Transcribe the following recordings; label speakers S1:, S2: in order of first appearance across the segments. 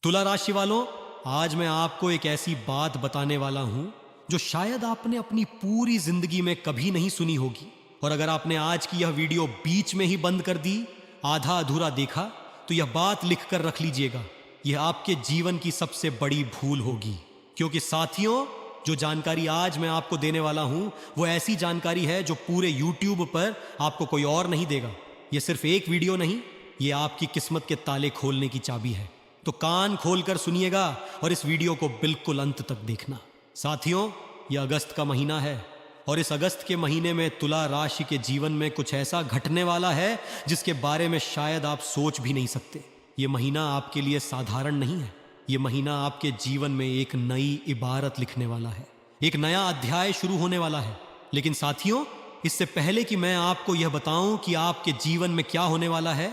S1: तुला राशि वालों, आज मैं आपको एक ऐसी बात बताने वाला हूं जो शायद आपने अपनी पूरी जिंदगी में कभी नहीं सुनी होगी। और अगर आपने आज की यह वीडियो बीच में ही बंद कर दी, आधा अधूरा देखा, तो यह बात लिख कर रख लीजिएगा, यह आपके जीवन की सबसे बड़ी भूल होगी। क्योंकि साथियों, जो जानकारी आज मैं आपको देने वाला हूं वो ऐसी जानकारी है जो पूरे YouTube पर आपको कोई और नहीं देगा। यह सिर्फ एक वीडियो नहीं, यह आपकी किस्मत के ताले खोलने की चाबी है। तो कान खोलकर सुनिएगा और इस वीडियो को बिल्कुल अंत तक देखना। साथियों, यह अगस्त का महीना है और इस अगस्त के महीने में तुला राशि के जीवन में कुछ ऐसा घटने वाला है जिसके बारे में शायद आप सोच भी नहीं सकते। यह महीना आपके लिए साधारण नहीं है। यह महीना आपके जीवन में एक नई इबारत लिखने वाला है, एक नया अध्याय शुरू होने वाला है। लेकिन साथियों, इससे पहले कि मैं आपको यह बताऊं कि आपके जीवन में क्या होने वाला है,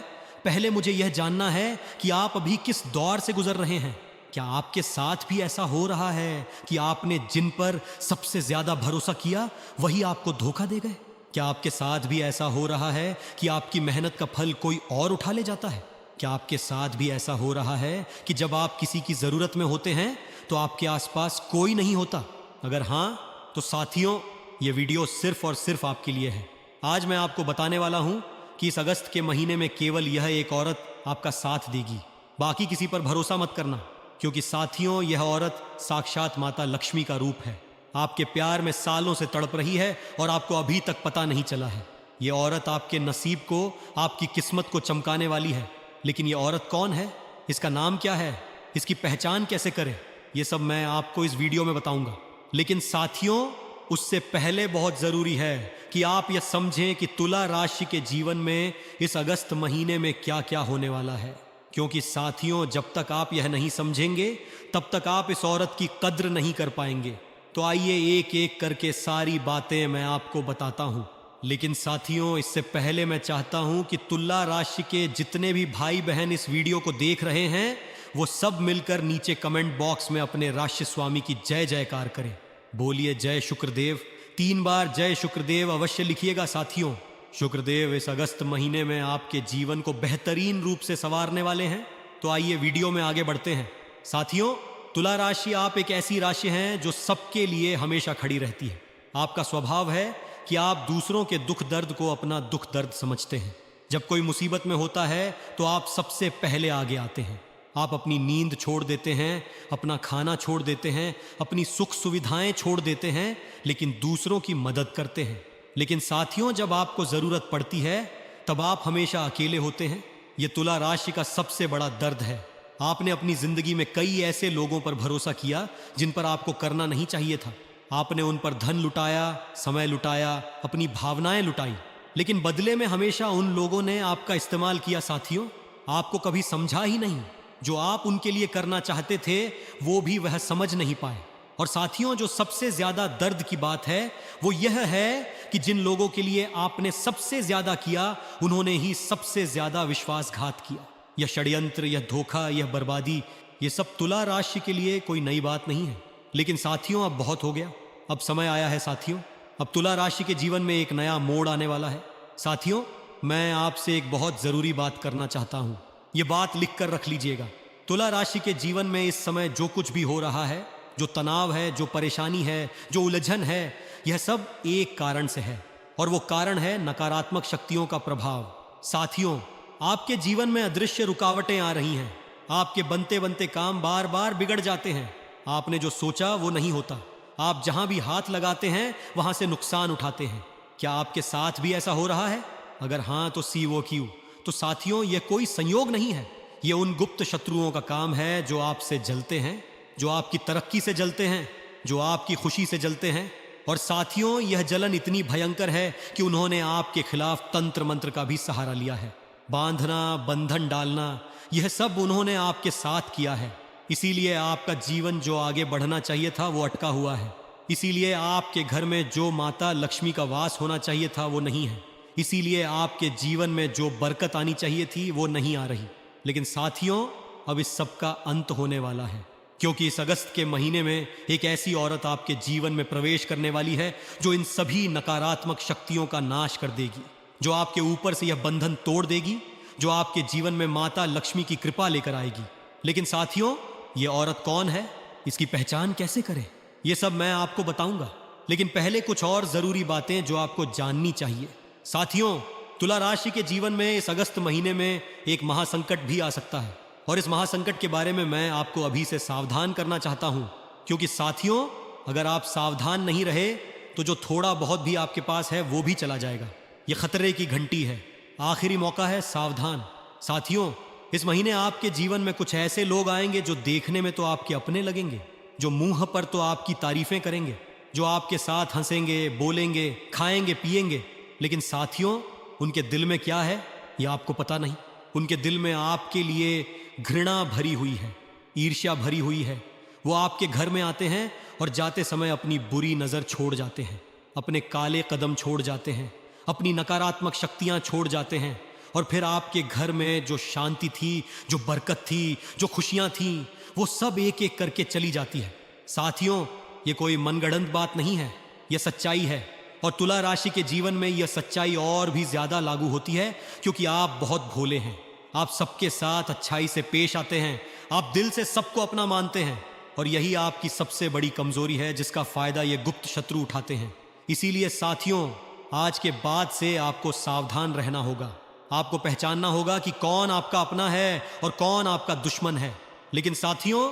S1: पहले मुझे यह जानना है कि आप अभी किस दौर से गुजर रहे हैं। क्या आपके साथ भी ऐसा हो रहा है कि आपने जिन पर सबसे ज्यादा भरोसा किया वही आपको धोखा दे गए? क्या आपके साथ भी ऐसा हो रहा है कि आपकी मेहनत का फल कोई और उठा ले जाता है? क्या आपके साथ भी ऐसा हो रहा है कि जब आप किसी की जरूरत में होते हैं तो आपके आसपास कोई नहीं होता? अगर हां, तो साथियों, यह वीडियो सिर्फ और सिर्फ आपके लिए है। आज मैं आपको बताने वाला हूं कि इस अगस्त के महीने में केवल यह एक औरत आपका साथ देगी। बाकी किसी पर भरोसा मत करना, क्योंकि साथियों, यह औरत साक्षात माता लक्ष्मी का रूप है। आपके प्यार में सालों से तड़प रही है और आपको अभी तक पता नहीं चला है। यह औरत आपके नसीब को, आपकी किस्मत को चमकाने वाली है। लेकिन यह औरत कौन है, इसका नाम क्या है, इसकी पहचान कैसे करें, यह सब मैं आपको इस वीडियो में बताऊंगा। लेकिन साथियों, उससे पहले बहुत जरूरी है कि आप यह समझें कि तुला राशि के जीवन में इस अगस्त महीने में क्या क्या होने वाला है। क्योंकि साथियों, जब तक आप यह नहीं समझेंगे तब तक आप इस औरत की कद्र नहीं कर पाएंगे। तो आइए एक एक करके सारी बातें मैं आपको बताता हूं। लेकिन साथियों, इससे पहले मैं चाहता हूं कि तुला राशि के जितने भी भाई बहन इस वीडियो को देख रहे हैं वो सब मिलकर नीचे कमेंट बॉक्स में अपने राशि स्वामी की जय जयकार करें। बोलिए जय शुक्रदेव। 3 बार जय शुक्रदेव अवश्य लिखिएगा साथियों। शुक्रदेव इस अगस्त महीने में आपके जीवन को बेहतरीन रूप से संवारने वाले हैं। तो आइए वीडियो में आगे बढ़ते हैं। साथियों, तुला राशि आप एक ऐसी राशि हैं जो सबके लिए हमेशा खड़ी रहती है। आपका स्वभाव है कि आप दूसरों के दुख दर्द को अपना दुख दर्द समझते हैं। जब कोई मुसीबत में होता है तो आप सबसे पहले आगे आते हैं। आप अपनी नींद छोड़ देते हैं, अपना खाना छोड़ देते हैं, अपनी सुख सुविधाएं छोड़ देते हैं, लेकिन दूसरों की मदद करते हैं। लेकिन साथियों, जब आपको जरूरत पड़ती है तब आप हमेशा अकेले होते हैं। यह तुला राशि का सबसे बड़ा दर्द है। आपने अपनी जिंदगी में कई ऐसे लोगों पर भरोसा किया जिन पर आपको करना नहीं चाहिए था। आपने उन पर धन लुटाया, समय लुटाया, अपनी भावनाएं लुटाई, लेकिन बदले में हमेशा उन लोगों ने आपका इस्तेमाल किया। साथियों, आपको कभी समझा ही नहीं। जो आप उनके लिए करना चाहते थे वो भी वह समझ नहीं पाए। और साथियों, जो सबसे ज्यादा दर्द की बात है वो यह है कि जिन लोगों के लिए आपने सबसे ज्यादा किया उन्होंने ही सबसे ज्यादा विश्वासघात किया। यह षड्यंत्र, यह धोखा, यह बर्बादी, यह सब तुला राशि के लिए कोई नई बात नहीं है। लेकिन साथियों, अब बहुत हो गया। अब समय आया है साथियों। अब तुला राशि के जीवन में एक नया मोड़ आने वाला है। साथियों, मैं आपसे एक बहुत जरूरी बात करना चाहता हूं। यह बात लिख कर रख लीजिएगा। तुला राशि के जीवन में इस समय जो कुछ भी हो रहा है, जो तनाव है, जो परेशानी है, जो उलझन है, यह सब एक कारण से है, और वो कारण है नकारात्मक शक्तियों का प्रभाव। साथियों, आपके जीवन में अदृश्य रुकावटें आ रही हैं। आपके बनते बनते काम बार बार बिगड़ जाते हैं। आपने जो सोचा वो नहीं होता। आप जहां भी हाथ लगाते हैं वहां से नुकसान उठाते हैं। क्या आपके साथ भी ऐसा हो रहा है? अगर हां तो COQ। तो साथियों, यह कोई संयोग नहीं है। यह उन गुप्त शत्रुओं का काम है जो आपसे जलते हैं, जो आपकी तरक्की से जलते हैं, जो आपकी खुशी से जलते हैं। और साथियों, यह जलन इतनी भयंकर है कि उन्होंने आपके खिलाफ तंत्र मंत्र का भी सहारा लिया है। बांधना, बंधन डालना, यह सब उन्होंने आपके साथ किया है। इसीलिए आपका जीवन जो आगे बढ़ना चाहिए था वो अटका हुआ है। इसीलिए आपके घर में जो माता लक्ष्मी का वास होना चाहिए था वो नहीं है। इसीलिए आपके जीवन में जो बरकत आनी चाहिए थी वो नहीं आ रही। लेकिन साथियों, अब इस सब का अंत होने वाला है, क्योंकि इस अगस्त के महीने में एक ऐसी औरत आपके जीवन में प्रवेश करने वाली है जो इन सभी नकारात्मक शक्तियों का नाश कर देगी, जो आपके ऊपर से यह बंधन तोड़ देगी, जो आपके जीवन में माता लक्ष्मी की कृपा लेकर आएगी। लेकिन साथियों, ये औरत कौन है, इसकी पहचान कैसे करें, ये सब मैं आपको बताऊंगा। लेकिन पहले कुछ और जरूरी बातें जो आपको जाननी चाहिए। साथियों, तुला राशि के जीवन में इस अगस्त महीने में एक महासंकट भी आ सकता है, और इस महासंकट के बारे में मैं आपको अभी से सावधान करना चाहता हूं। क्योंकि साथियों, अगर आप सावधान नहीं रहे तो जो थोड़ा बहुत भी आपके पास है वो भी चला जाएगा। ये खतरे की घंटी है, आखिरी मौका है, सावधान। साथियों, इस महीने आपके जीवन में कुछ ऐसे लोग आएंगे जो देखने में तो आपके अपने लगेंगे, जो मुंह पर तो आपकी तारीफें करेंगे, जो आपके साथ हंसेंगे, बोलेंगे, खाएंगे, पिएंगे, लेकिन साथियों, उनके दिल में क्या है ये आपको पता नहीं। उनके दिल में आपके लिए घृणा भरी हुई है, ईर्ष्या भरी हुई है। वो आपके घर में आते हैं और जाते समय अपनी बुरी नजर छोड़ जाते हैं, अपने काले कदम छोड़ जाते हैं, अपनी नकारात्मक शक्तियां छोड़ जाते हैं, और फिर आपके घर में जो शांति थी, जो बरकत थी, जो खुशियां थी, वो सब एक एक करके चली जाती है। साथियों, ये कोई मनगढ़ंत बात नहीं है, यह सच्चाई है। और तुला राशि के जीवन में यह सच्चाई और भी ज्यादा लागू होती है, क्योंकि आप बहुत भोले हैं, आप सबके साथ अच्छाई से पेश आते हैं, आप दिल से सबको अपना मानते हैं, और यही आपकी सबसे बड़ी कमजोरी है जिसका फायदा ये गुप्त शत्रु उठाते हैं। इसीलिए साथियों, आज के बाद से आपको सावधान रहना होगा। आपको पहचानना होगा कि कौन आपका अपना है और कौन आपका दुश्मन है। लेकिन साथियों,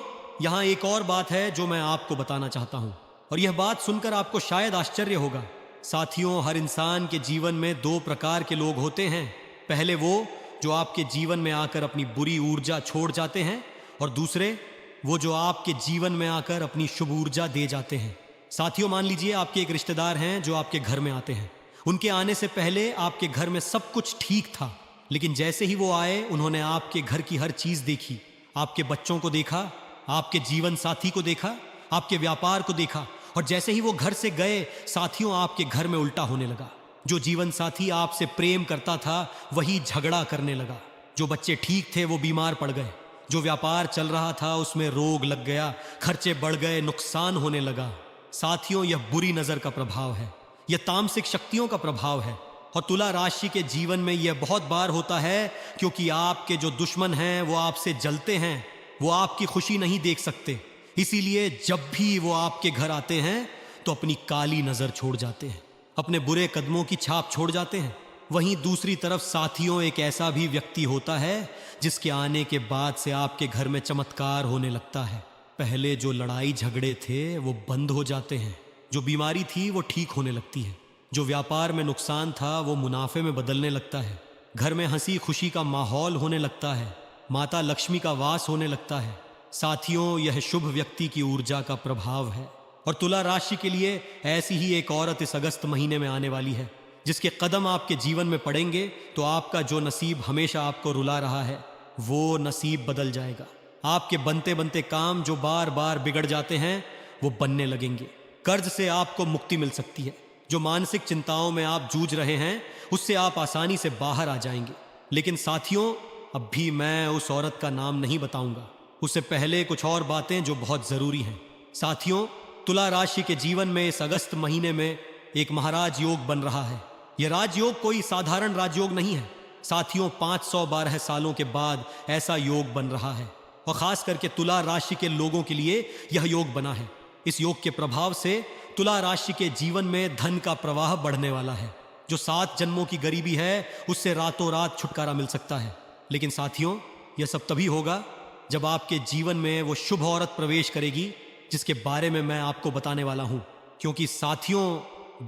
S1: यहां एक और बात है जो मैं आपको बताना चाहता हूं, और यह बात सुनकर आपको शायद आश्चर्य होगा। साथियों, हर इंसान के जीवन में दो प्रकार के लोग होते हैं। पहले वो जो आपके जीवन में आकर अपनी बुरी ऊर्जा छोड़ जाते हैं, और दूसरे वो जो आपके जीवन में आकर अपनी शुभ ऊर्जा दे जाते हैं। साथियों, मान लीजिए आपके एक रिश्तेदार हैं जो आपके घर में आते हैं। उनके आने से पहले आपके घर में सब कुछ ठीक था, लेकिन जैसे ही वो आए उन्होंने आपके घर की हर चीज देखी, आपके बच्चों को देखा, आपके जीवन साथी को देखा, आपके व्यापार को देखा, और जैसे ही वो घर से गए, साथियों, आपके घर में उल्टा होने लगा। जो जीवन साथी आपसे प्रेम करता था वही झगड़ा करने लगा। जो बच्चे ठीक थे वो बीमार पड़ गए। जो व्यापार चल रहा था उसमें रोग लग गया, खर्चे बढ़ गए, नुकसान होने लगा। साथियों, यह बुरी नजर का प्रभाव है, यह तामसिक शक्तियों का प्रभाव है। और तुला राशि के जीवन में यह बहुत बार होता है, क्योंकि आपके जो दुश्मन हैं वो आपसे जलते हैं, वो आपकी खुशी नहीं देख सकते। इसीलिए जब भी वो आपके घर आते हैं तो अपनी काली नजर छोड़ जाते हैं, अपने बुरे कदमों की छाप छोड़ जाते हैं। वहीं दूसरी तरफ साथियों, एक ऐसा भी व्यक्ति होता है जिसके आने के बाद से आपके घर में चमत्कार होने लगता है। पहले जो लड़ाई झगड़े थे वो बंद हो जाते हैं, जो बीमारी थी वो ठीक होने लगती है, जो व्यापार में नुकसान था वो मुनाफे में बदलने लगता है, घर में हंसी खुशी का माहौल होने लगता है, माता लक्ष्मी का वास होने लगता है। साथियों, यह शुभ व्यक्ति की ऊर्जा का प्रभाव है। और तुला राशि के लिए ऐसी ही एक औरत इस अगस्त महीने में आने वाली है, जिसके कदम आपके जीवन में पड़ेंगे तो आपका जो नसीब हमेशा आपको रुला रहा है वो नसीब बदल जाएगा। आपके बनते बनते काम जो बार बार बिगड़ जाते हैं वो बनने लगेंगे। कर्ज से आपको मुक्ति मिल सकती है। जो मानसिक चिंताओं में आप जूझ रहे हैं उससे आप आसानी से बाहर आ जाएंगे। लेकिन साथियों, अब भी मैं उस औरत का नाम नहीं बताऊंगा, उससे पहले कुछ और बातें जो बहुत जरूरी हैं। साथियों, तुला राशि के जीवन में इस अगस्त महीने में एक महाराज योग बन रहा है। यह राजयोग कोई साधारण राजयोग नहीं है। साथियों, 512 सालों के बाद ऐसा योग बन रहा है, और खास करके तुला राशि के लोगों के लिए यह योग बना है। इस योग के प्रभाव से तुला राशि के जीवन में धन का प्रवाह बढ़ने वाला है। जो 7 जन्मों की गरीबी है उससे रातों रात छुटकारा मिल सकता है। लेकिन साथियों, यह सब तभी होगा जब आपके जीवन में वो शुभ औरत प्रवेश करेगी जिसके बारे में मैं आपको बताने वाला हूं। क्योंकि साथियों,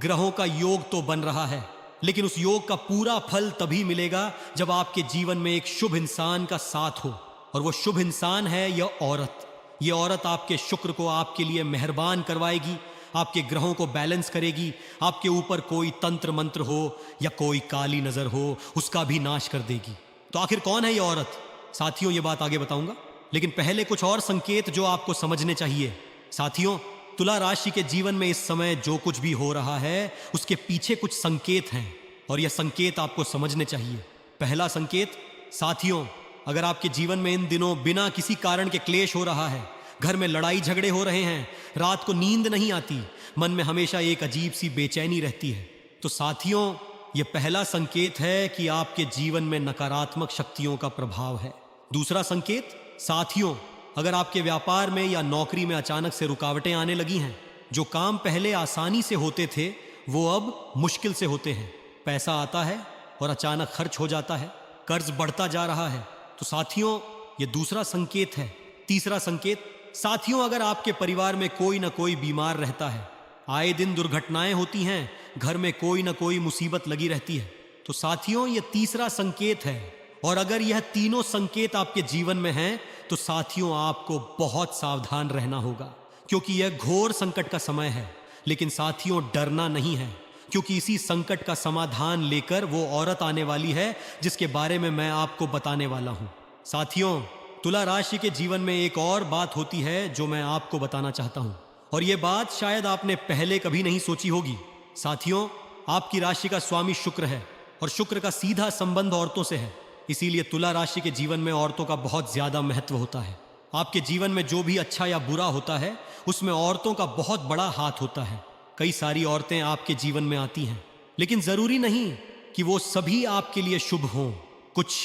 S1: ग्रहों का योग तो बन रहा है, लेकिन उस योग का पूरा फल तभी मिलेगा जब आपके जीवन में एक शुभ इंसान का साथ हो, और वो शुभ इंसान है यह औरत। यह औरत आपके शुक्र को आपके लिए मेहरबान करवाएगी, आपके ग्रहों को बैलेंस करेगी, आपके ऊपर कोई तंत्र मंत्र हो या कोई काली नजर हो उसका भी नाश कर देगी। तो आखिर कौन है यह औरत? साथियों, ये बात आगे बताऊंगा, लेकिन पहले कुछ और संकेत जो आपको समझने चाहिए। साथियों, तुला राशि के जीवन में इस समय जो कुछ भी हो रहा है उसके पीछे कुछ संकेत हैं, और यह संकेत आपको समझने चाहिए। पहला संकेत, साथियों, अगर आपके जीवन में इन दिनों बिना किसी कारण के क्लेश हो रहा है, घर में लड़ाई झगड़े हो रहे हैं, रात को नींद नहीं आती, मन में हमेशा एक अजीब सी बेचैनी रहती है, तो साथियों, यह पहला संकेत है कि आपके जीवन में नकारात्मक शक्तियों का प्रभाव है। दूसरा संकेत, साथियों, अगर आपके व्यापार में या नौकरी में अचानक से रुकावटें आने लगी हैं, जो काम पहले आसानी से होते थे वो अब मुश्किल से होते हैं, पैसा आता है और अचानक खर्च हो जाता है, कर्ज बढ़ता जा रहा है, तो साथियों ये दूसरा संकेत है। तीसरा संकेत, साथियों अगर आपके परिवार में कोई ना कोई बीमार रहता है, आए दिन दुर्घटनाएं होती हैं, घर में कोई ना कोई मुसीबत लगी रहती है, तो साथियों ये तीसरा संकेत है। और अगर यह तीनों संकेत आपके जीवन में हैं, तो साथियों आपको बहुत सावधान रहना होगा, क्योंकि यह घोर संकट का समय है। लेकिन साथियों डरना नहीं है, क्योंकि इसी संकट का समाधान लेकर वो औरत आने वाली है जिसके बारे में मैं आपको बताने वाला हूं। साथियों, तुला राशि के जीवन में एक और बात होती है जो मैं आपको बताना चाहता हूं, और यह बात शायद आपने पहले कभी नहीं सोची होगी। साथियों, आपकी राशि का स्वामी शुक्र है और शुक्र का सीधा संबंध औरतों से है, इसीलिए तुला राशि के जीवन में औरतों का बहुत ज्यादा महत्व होता है। आपके जीवन में जो भी अच्छा या बुरा होता है उसमें औरतों का बहुत बड़ा हाथ होता है। कई सारी औरतें आपके जीवन में आती हैं, लेकिन जरूरी नहीं कि वो सभी आपके लिए शुभ हों। कुछ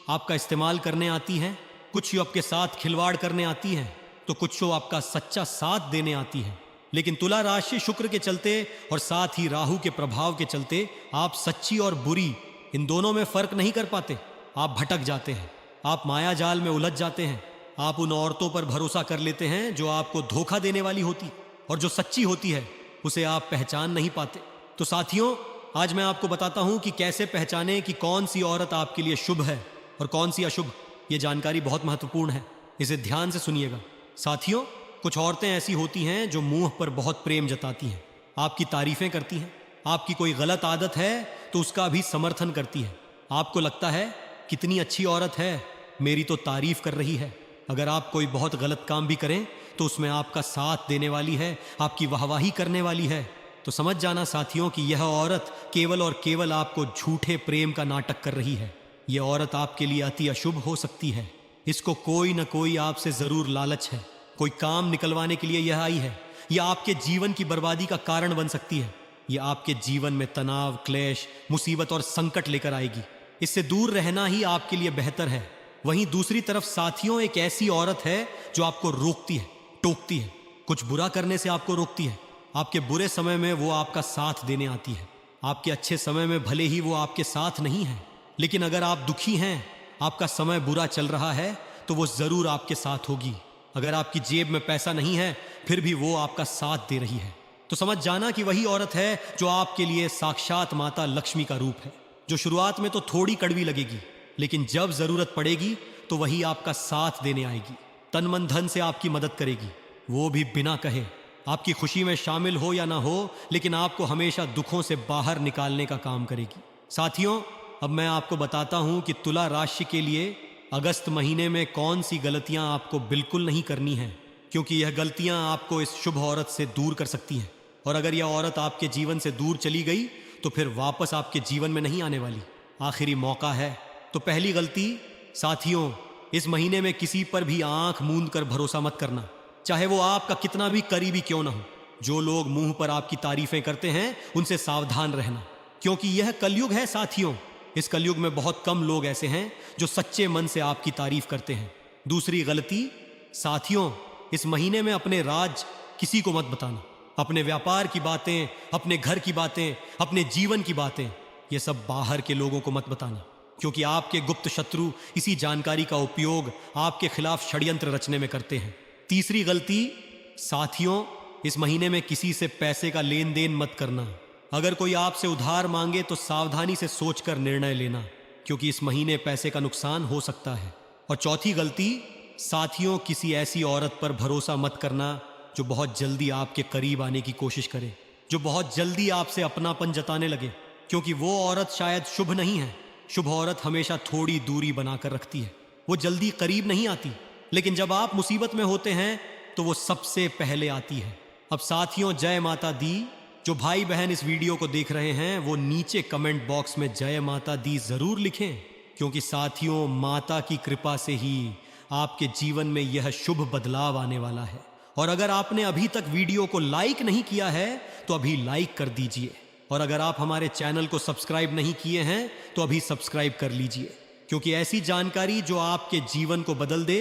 S1: आपका इस्तेमाल करने आती हैं, कुछ आपके साथ खिलवाड़ करने आती हैं, तो कुछ आपका सच्चा साथ देने आती है। लेकिन तुला राशि शुक्र के चलते और साथ ही राहु के प्रभाव के चलते आप सच्ची और बुरी इन दोनों में फर्क नहीं कर पाते। आप भटक जाते हैं, आप माया जाल में उलझ जाते हैं, आप उन औरतों पर भरोसा कर लेते हैं जो आपको धोखा देने वाली होती, और जो सच्ची होती है उसे आप पहचान नहीं पाते। तो साथियों, आज मैं आपको बताता हूं कि कैसे पहचानें कि कौन सी औरत आपके लिए शुभ है और कौन सी अशुभ। ये जानकारी बहुत महत्वपूर्ण है, इसे ध्यान से सुनिएगा। साथियों, कुछ औरतें ऐसी होती हैं जो मुंह पर बहुत प्रेम जताती हैं, आपकी तारीफें करती हैं, आपकी कोई गलत आदत है तो उसका भी समर्थन करती है। आपको लगता है कितनी अच्छी औरत है, मेरी तो तारीफ कर रही है। अगर आप कोई बहुत गलत काम भी करें तो उसमें आपका साथ देने वाली है, आपकी वाहवाही करने वाली है। तो समझ जाना साथियों कि यह औरत केवल और केवल आपको झूठे प्रेम का नाटक कर रही है। यह औरत आपके लिए अति अशुभ हो सकती है। इसको कोई न कोई आपसे जरूर लालच है, कोई काम निकलवाने के लिए यह आई है। यह आपके जीवन की बर्बादी का कारण बन सकती है। यह आपके जीवन में तनाव, क्लेश, मुसीबत और संकट लेकर आएगी। इससे दूर रहना ही आपके लिए बेहतर है। वहीं दूसरी तरफ साथियों, एक ऐसी औरत है जो आपको रोकती है, टोकती है, कुछ बुरा करने से आपको रोकती है। आपके बुरे समय में वो आपका साथ देने आती है, आपके अच्छे समय में भले ही वो आपके साथ नहीं है, लेकिन अगर आप दुखी हैं, आपका समय बुरा चल रहा है, तो वो जरूर आपके साथ होगी। अगर आपकी जेब में पैसा नहीं है फिर भी वो आपका साथ दे रही है, तो समझ जाना कि वही औरत है जो आपके लिए साक्षात माता लक्ष्मी का रूप है, जो शुरुआत में तो थोड़ी कड़वी लगेगी, लेकिन जब जरूरत पड़ेगी तो वही आपका साथ देने आएगी, तन मन धन से आपकी मदद करेगी, वो भी बिना कहे। आपकी खुशी में शामिल हो या ना हो, लेकिन आपको हमेशा दुखों से बाहर निकालने का काम करेगी। साथियों, अब मैं आपको बताता हूं कि तुला राशि के लिए अगस्त महीने में कौन सी गलतियां आपको बिल्कुल नहीं करनी हैं, क्योंकि यह गलतियां आपको इस शुभ औरत से दूर कर सकती हैं, और अगर यह औरत आपके जीवन से दूर चली गई तो फिर वापस आपके जीवन में नहीं आने वाली। आखिरी मौका है। तो पहली गलती, साथियों, इस महीने में किसी पर भी आंख मूंद कर भरोसा मत करना, चाहे वो आपका कितना भी करीबी क्यों ना हो। जो लोग मुंह पर आपकी तारीफें करते हैं उनसे सावधान रहना, क्योंकि यह कलयुग है साथियों। इस कलयुग में बहुत कम लोग ऐसे हैं जो सच्चे मन से आपकी तारीफ करते हैं। दूसरी गलती, साथियों, इस महीने में अपने राज किसी को मत बताना। अपने व्यापार की बातें, अपने घर की बातें, अपने जीवन की बातें, ये सब बाहर के लोगों को मत बताना, क्योंकि आपके गुप्त शत्रु इसी जानकारी का उपयोग आपके खिलाफ षड्यंत्र रचने में करते हैं। तीसरी गलती, साथियों, इस महीने में किसी से पैसे का लेन देन मत करना। अगर कोई आपसे उधार मांगे तो सावधानी से सोचकर निर्णय लेना, क्योंकि इस महीने पैसे का नुकसान हो सकता है। और चौथी गलती, साथियों, किसी ऐसी औरत पर भरोसा मत करना जो बहुत जल्दी आपके करीब आने की कोशिश करे, जो बहुत जल्दी आपसे अपनापन जताने लगे, क्योंकि वो औरत शायद शुभ नहीं है। शुभ औरत हमेशा थोड़ी दूरी बनाकर रखती है, वो जल्दी करीब नहीं आती, लेकिन जब आप मुसीबत में होते हैं तो वो सबसे पहले आती है। अब साथियों, जय माता दी। जो भाई बहन इस वीडियो को देख रहे हैं वो नीचे कमेंट बॉक्स में जय माता दी जरूर लिखें, क्योंकि साथियों, माता की कृपा से ही आपके जीवन में यह शुभ बदलाव आने वाला है। और अगर आपने अभी तक वीडियो को लाइक नहीं किया है तो अभी लाइक कर दीजिए, और अगर आप हमारे चैनल को सब्सक्राइब नहीं किए हैं तो अभी सब्सक्राइब कर लीजिए, क्योंकि ऐसी जानकारी जो आपके जीवन को बदल दे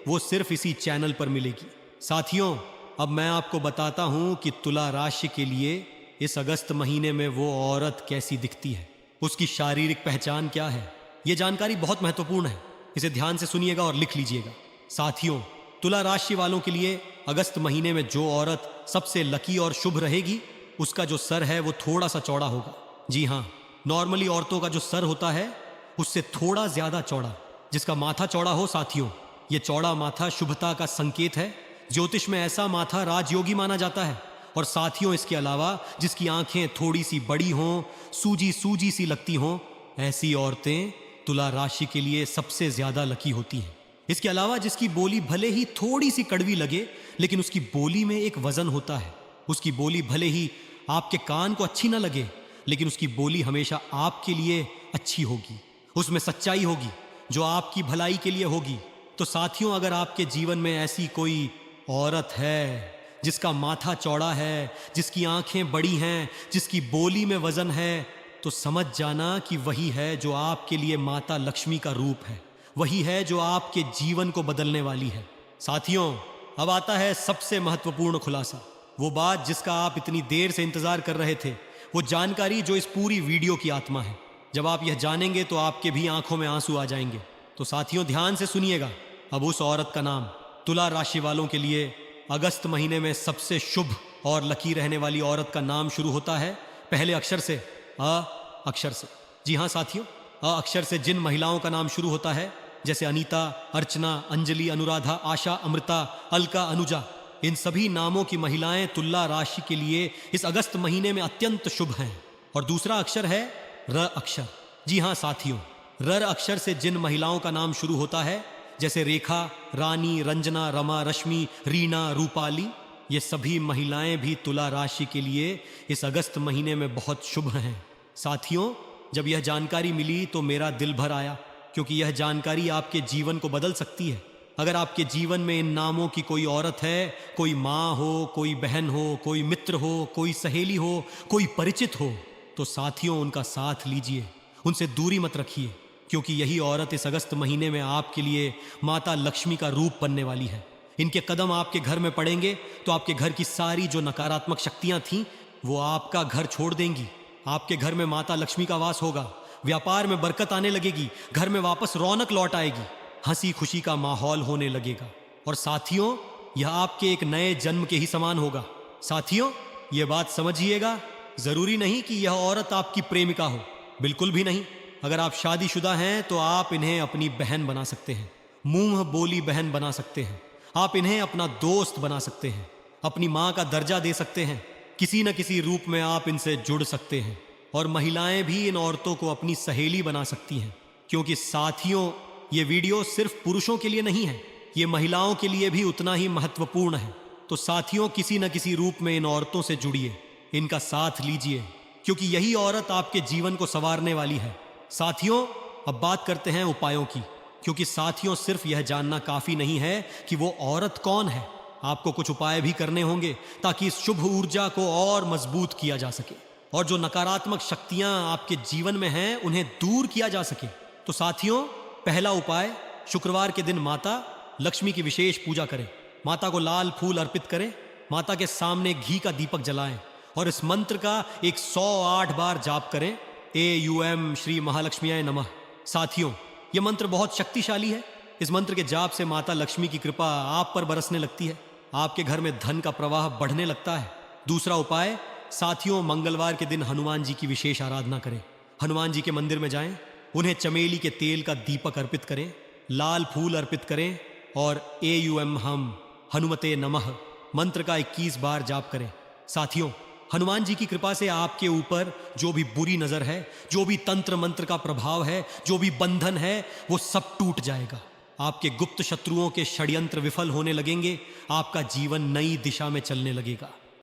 S1: वो सिर्फ इसी चैनल पर मिलेगी। साथियों, अब मैं आपको बताता हूं कि तुला राशि के लिए इस अगस्त महीने में वो औरत कैसी दिखती है, उसकी शारीरिक पहचान क्या है। ये जानकारी बहुत महत्वपूर्ण है, इसे ध्यान से सुनिएगा और लिख लीजिएगा। साथियों, तुला राशि वालों के लिए अगस्त महीने में जो औरत सबसे लकी और शुभ रहेगी, उसका जो सर है वो थोड़ा सा चौड़ा होगा। जी हाँ, नॉर्मली औरतों का जो सर होता है उससे थोड़ा ज्यादा चौड़ा, जिसका माथा चौड़ा हो। साथियों, ये चौड़ा माथा शुभता का संकेत है। ज्योतिष में ऐसा माथा राजयोगी माना जाता है। और साथियों, इसके अलावा जिसकी आंखें थोड़ी सी बड़ी हों, सूजी सूजी सी लगती हों, ऐसी औरतें तुला राशि के लिए सबसे ज्यादा लकी होती हैं। इसके अलावा जिसकी बोली भले ही थोड़ी सी कड़वी लगे, लेकिन उसकी बोली में एक वजन होता है। उसकी बोली भले ही आपके कान को अच्छी ना लगे, लेकिन उसकी बोली हमेशा आपके लिए अच्छी होगी, उसमें सच्चाई होगी जो आपकी भलाई के लिए होगी। तो साथियों, अगर आपके जीवन में ऐसी कोई औरत है जिसका माथा चौड़ा है, जिसकी आंखें बड़ी हैं, जिसकी बोली में वजन है, तो समझ जाना कि वही है जो आपके लिए माता लक्ष्मी का रूप है, वही है जो आपके जीवन को बदलने वाली है। साथियों, अब आता है सबसे महत्वपूर्ण खुलासा, वो बात जिसका आप इतनी देर से इंतजार कर रहे थे, वो जानकारी जो इस पूरी वीडियो की आत्मा है। जब आप यह जानेंगे तो आपके भी आंखों में आंसू आ जाएंगे। तो साथियों, ध्यान से सुनिएगा। अब उस औरत का नाम, तुला राशि वालों के लिए अगस्त महीने में सबसे शुभ और लकी रहने वाली औरत का नाम शुरू होता है पहले अक्षर से, अ अक्षर से। जी हाँ साथियों, अ अक्षर से जिन महिलाओं का नाम शुरू होता है, जैसे अनीता, अर्चना, अंजलि, अनुराधा, आशा, अमृता, अलका, अनुजा, इन सभी नामों की महिलाएं तुला राशि के लिए इस अगस्त महीने में अत्यंत शुभ हैं। और दूसरा अक्षर है र अक्षर। जी हाँ साथियों, र अक्षर से जिन महिलाओं का नाम शुरू होता है, जैसे रेखा, रानी, रंजना, रमा, रश्मि, रीना, रूपाली, ये सभी महिलाएं भी तुला राशि के लिए इस अगस्त महीने में बहुत शुभ हैं। साथियों, जब यह जानकारी मिली तो मेरा दिल भर आया, क्योंकि यह जानकारी आपके जीवन को बदल सकती है। अगर आपके जीवन में इन नामों की कोई औरत है, कोई माँ हो, कोई बहन हो, कोई मित्र हो, कोई सहेली हो, कोई परिचित हो, तो साथियों उनका साथ लीजिए, उनसे दूरी मत रखिए, क्योंकि यही औरत इस अगस्त महीने में आपके लिए माता लक्ष्मी का रूप बनने वाली है। इनके कदम आपके घर में पड़ेंगे तो आपके घर की सारी जो नकारात्मक शक्तियां थीं वो आपका घर छोड़ देंगी। आपके घर में माता लक्ष्मी का वास होगा, व्यापार में बरकत आने लगेगी, घर में वापस रौनक लौट आएगी, हंसी खुशी का माहौल होने लगेगा। और साथियों, यह आपके एक नए जन्म के ही समान होगा। साथियों, यह बात समझिएगा, जरूरी नहीं कि यह औरत आपकी प्रेमिका हो, बिल्कुल भी नहीं। अगर आप शादीशुदा हैं तो आप इन्हें अपनी बहन बना सकते हैं, मुंह बोली बहन बना सकते हैं। आप इन्हें अपना दोस्त बना सकते हैं, अपनी माँ का दर्जा दे सकते हैं, किसी न किसी रूप में आप इनसे जुड़ सकते हैं। और महिलाएं भी इन औरतों को अपनी सहेली बना सकती हैं, क्योंकि साथियों, ये वीडियो सिर्फ पुरुषों के लिए नहीं है, ये महिलाओं के लिए भी उतना ही महत्वपूर्ण है। तो साथियों, किसी न किसी रूप में इन औरतों से जुड़िए, इनका साथ लीजिए, क्योंकि यही औरत आपके जीवन को संवारने वाली है। साथियों, अब बात करते हैं उपायों की, क्योंकि साथियों सिर्फ यह जानना काफी नहीं है कि वो औरत कौन है, आपको कुछ उपाय भी करने होंगे ताकि इस शुभ ऊर्जा को और मजबूत किया जा सके और जो नकारात्मक शक्तियां आपके जीवन में हैं उन्हें दूर किया जा सके। तो साथियों, पहला उपाय, शुक्रवार के दिन माता लक्ष्मी की विशेष पूजा करें। माता को लाल फूल अर्पित करें, माता के सामने घी का दीपक जलाएं और इस मंत्र का 108 बार जाप करें, AUM श्री महालक्ष्मीयाय नमः। साथियों, यह मंत्र बहुत शक्तिशाली है। इस मंत्र के जाप से माता लक्ष्मी की कृपा आप पर बरसने लगती है, आपके घर में धन का प्रवाह बढ़ने लगता है। दूसरा उपाय, साथियों, मंगलवार के दिन हनुमान जी की विशेष आराधना करें। हनुमान जी के मंदिर में जाएं, उन्हें चमेली के तेल का दीपक अर्पित करें, लाल फूल अर्पित करें और AUM हम हनुमते नमः मंत्र का 21 बार जाप करें। साथियों, हनुमान जी की कृपा से आपके ऊपर जो भी बुरी नजर है, जो भी तंत्र मंत्र का प्रभाव है, जो भी बंधन है, वो सब टूट जाएगा। आपके गुप्त शत्रुओं के षड्यंत्र विफल होने लगेंगे, आपका जीवन नई दिशा में चलने लगेगा।